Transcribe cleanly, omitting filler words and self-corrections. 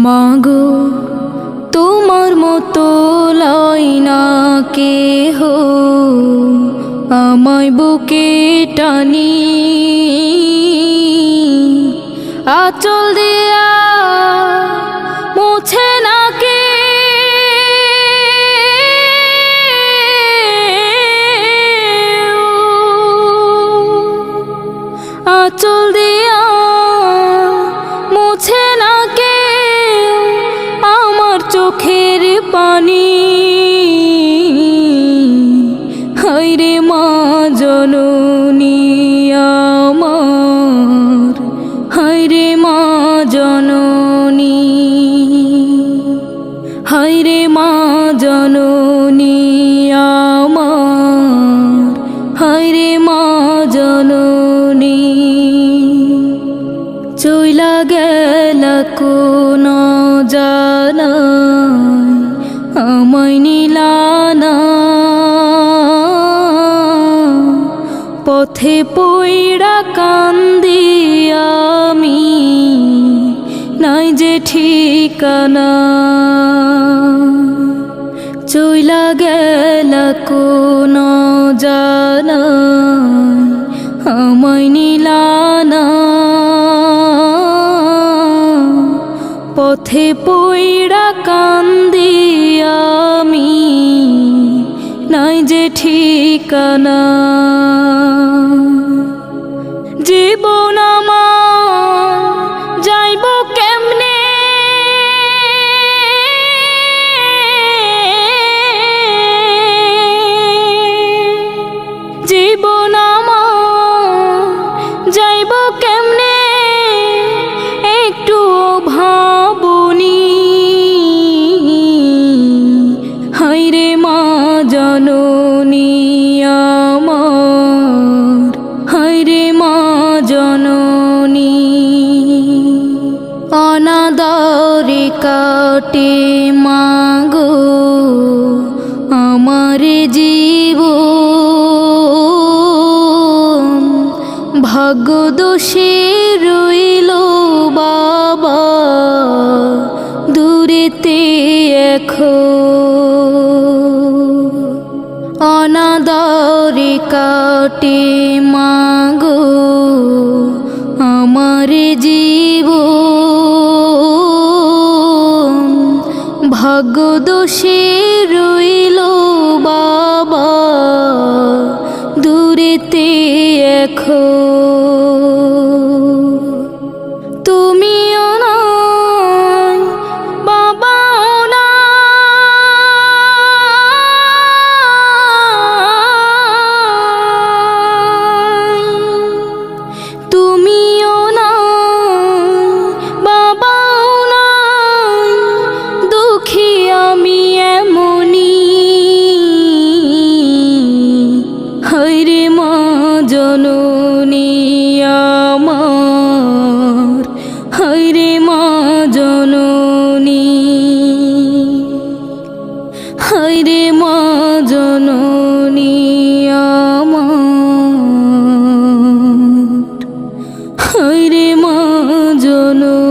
মাগো তোমার মতো লয় না কেহ আমায় বুকে টানি, আঁচল দিয়া মুছে না কে আঁচল দিয়া মুছে না কে আমার চোখের পানি। হায়রে মা জননী আমার, হায়রে মা জননী, হায়রে মা জননী আমার, হায়রে মা জননী। চইলা গেল কোন জানাই আমায় নিলানা, পথে পইড়া কান্দি আমি নাই যে ঠিকানা। চইলা গেল কোন জানাই আমায় নিলানা, পথে পইড়া কান্দি আমি নাই যে ঠিকানা। জীবন আমার যাইব কেমনে, জীবন আমার যাইব কেমনে একটু ভাবনি। হায়রে মা জননী আমার, হায়রে মা জননী। অনাদরে কাটে মাগো আমার জীবন, ভাগ্য দোষে রইল বাবা দূরেতে এখন। অনাদরে কাটে মাগো আমার জীবন, ভাগ্য দোষে রইল বাবা দূরেতে এখন। তুমিও নাই বাবাও নাই, তুমিও নাই বাবাও নাই, দুঃখী আমি এমনি। হায়রে মা জননী আমার, হায়রে মা জননী, হায়রে মা জননী আমার, হায়রে মা জননী।